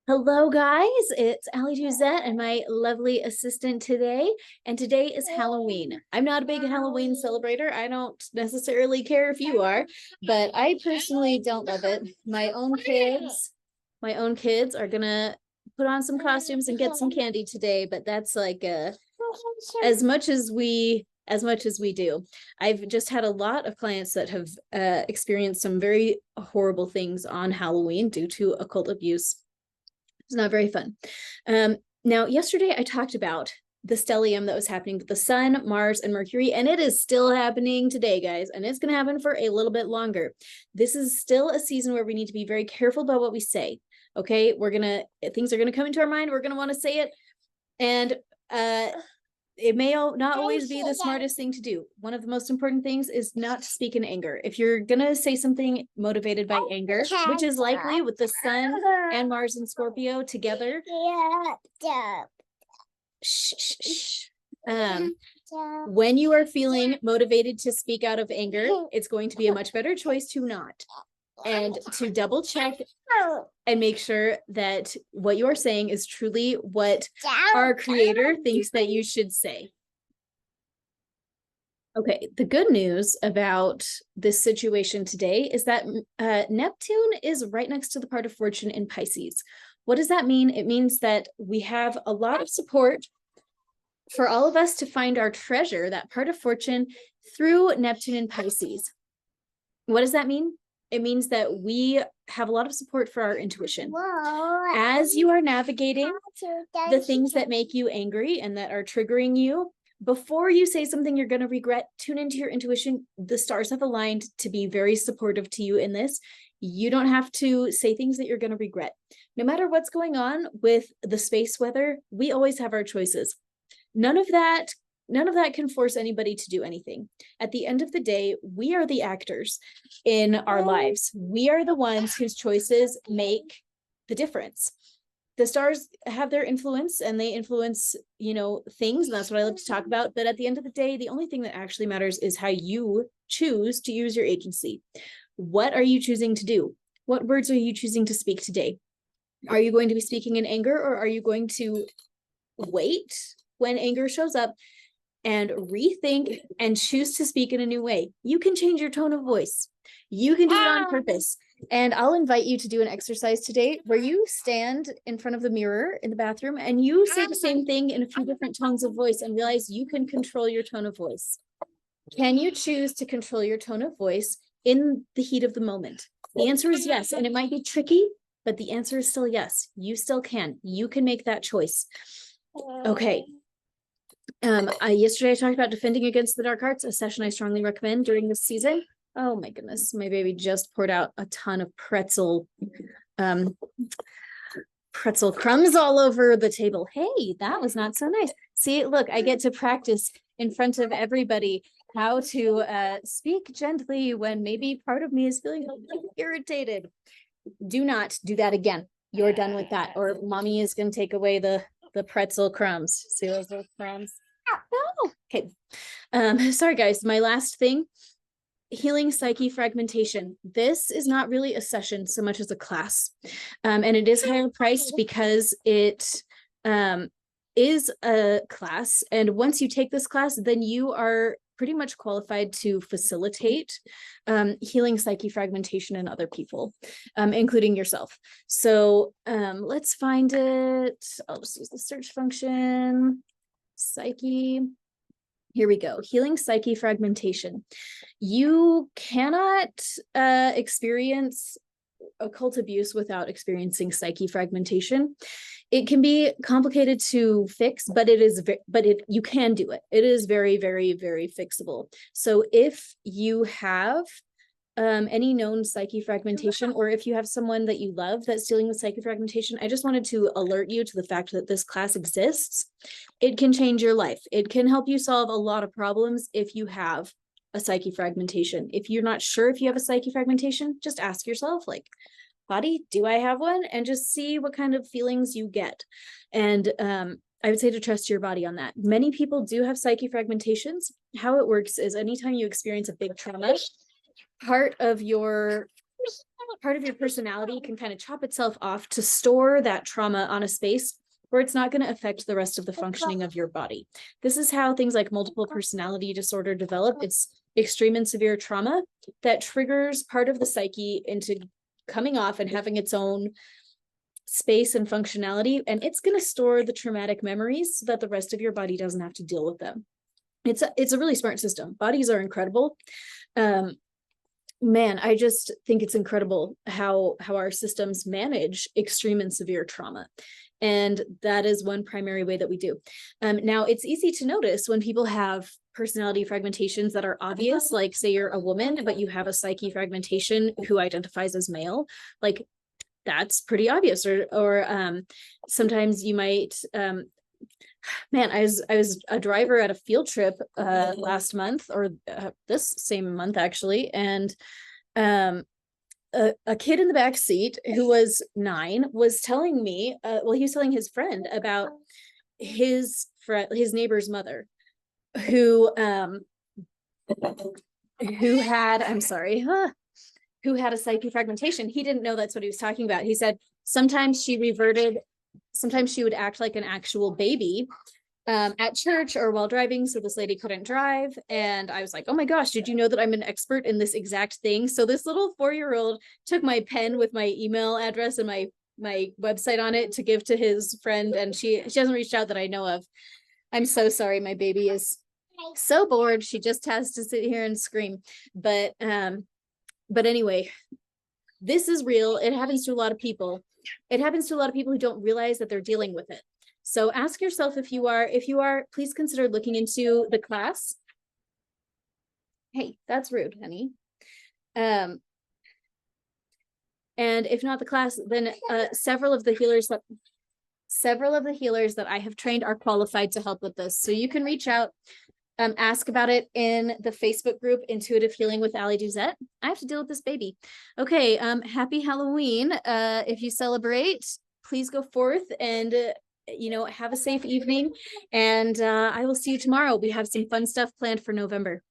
Hello, guys. It's Ali Juzette and my lovely assistant today. And today is Halloween. I'm not a big Halloween celebrator. I don't necessarily care if you are, but I personally don't love it. My own kids are gonna put on some costumes and get some candy today, but that's like as much as we do. I've just had a lot of clients that have experienced some very horrible things on Halloween due to occult abuse. It's not very fun. Now, yesterday I talked about the stellium that was happening with the sun, Mars, and Mercury, and it is still happening today, guys, and it's going to happen for a little bit longer. This is still a season where we need to be very careful about what we say. Okay, things are going to come into our mind. We're going to want to say it, and it may not always be the smartest thing to do. One of the most important things is not to speak in anger. If you're gonna say something motivated by anger, which is likely with the sun and Mars and Scorpio together, when you are feeling motivated to speak out of anger, it's going to be a much better choice to not, and to double check and make sure that what you are saying is truly what our creator thinks that you should say. Okay, the good news about this situation today is that Neptune is right next to the part of fortune in Pisces. What does that mean? It means that we have a lot of support for all of us to find our treasure, that part of fortune, through Neptune in Pisces. What does that mean? It means that we have a lot of support for our intuition. As you are navigating the things that make you angry and that are triggering you, before you say something you're going to regret, tune into your intuition. The stars have aligned to be very supportive to you in this. You don't have to say things that you're going to regret. No matter what's going on with the space weather, we always have our choices. None of that can force anybody to do anything. At the end of the day, we are the actors in our lives. We are the ones whose choices make the difference. The stars have their influence and they influence, things, and that's what I love to talk about. But at the end of the day, the only thing that actually matters is how you choose to use your agency. What are you choosing to do? What words are you choosing to speak today? Are you going to be speaking in anger, or are you going to wait when anger shows up and rethink and choose to speak in a new way? You can change your tone of voice. You can do it on purpose. And I'll invite you to do an exercise today where you stand in front of the mirror in the bathroom and you say the same thing in a few different tones of voice and realize you can control your tone of voice. Can you choose to control your tone of voice in the heat of the moment? The answer is yes, and it might be tricky, but the answer is still yes. You still can. You can make that choice. Okay. Yesterday I talked about defending against the dark arts, a session I strongly recommend during this season. Oh my goodness, my baby just poured out a ton of pretzel crumbs all over the table. Hey, that was not so nice. See, look, I get to practice in front of everybody how to speak gently when maybe part of me is feeling a little irritated. Do not do that again. You're done with that, or mommy is going to take away the pretzel crumbs. See those little crumbs? Oh, okay. Sorry guys, my last thing, healing psyche fragmentation. This is not really a session so much as a class. And it is higher priced because it is a class. And once you take this class, then you are pretty much qualified to facilitate healing psyche fragmentation in other people, including yourself. So let's find it. I'll just use the search function. Psyche. Here we go. Healing psyche fragmentation. You cannot experience occult abuse without experiencing psyche fragmentation. It can be complicated to fix, but you can do it. It is very, very, very fixable. So if you have any known psyche fragmentation, or if you have someone that you love that's dealing with psyche fragmentation, I just wanted to alert you to the fact that this class exists. It can change your life. It can help you solve a lot of problems if you have a psyche fragmentation. If you're not sure if you have a psyche fragmentation, just ask yourself, like, body, do I have one? And just see what kind of feelings you get. And I would say to trust your body on that. Many people do have psyche fragmentations. How it works is anytime you experience a big trauma, part of your part of your personality can kind of chop itself off to store that trauma on a space where it's not going to affect the rest of the functioning of your body. This is how things like multiple personality disorder develop. It's extreme and severe trauma that triggers part of the psyche into coming off and having its own space and functionality, and it's going to store the traumatic memories so that the rest of your body doesn't have to deal with them. It's a really smart system. Bodies are incredible. Man, I just think it's incredible how our systems manage extreme and severe trauma. And that is one primary way that we do. Now, it's easy to notice when people have personality fragmentations that are obvious, like say you're a woman, but you have a psyche fragmentation who identifies as male, like that's pretty obvious. Or sometimes you might, man, I was a driver at a field trip last month, or this same month actually, and a kid in the back seat who was 9 was telling me, he was telling his friend about his neighbor's mother who had, who had a psyche fragmentation. He didn't know that's what he was talking about. He said sometimes she would act like an actual baby at church or while driving. So this lady couldn't drive. And I was like, oh my gosh, did you know that I'm an expert in this exact thing? So this little 4-year-old took my pen with my email address and my website on it to give to his friend. And she hasn't reached out that I know of. I'm so sorry. My baby is so bored. She just has to sit here and scream. But anyway, this is real. It happens to a lot of people. It happens to a lot of people who don't realize that they're dealing with it. So ask yourself if you are, please consider looking into the class. Hey, that's rude, honey. And if not the class, then several of the healers that I have trained are qualified to help with this. So you can reach out, ask about it in the Facebook group, Intuitive Healing with Ali Duzette. I have to deal with this baby. Okay, happy Halloween. If you celebrate, please go forth and, have a safe evening. And I will see you tomorrow. We have some fun stuff planned for November.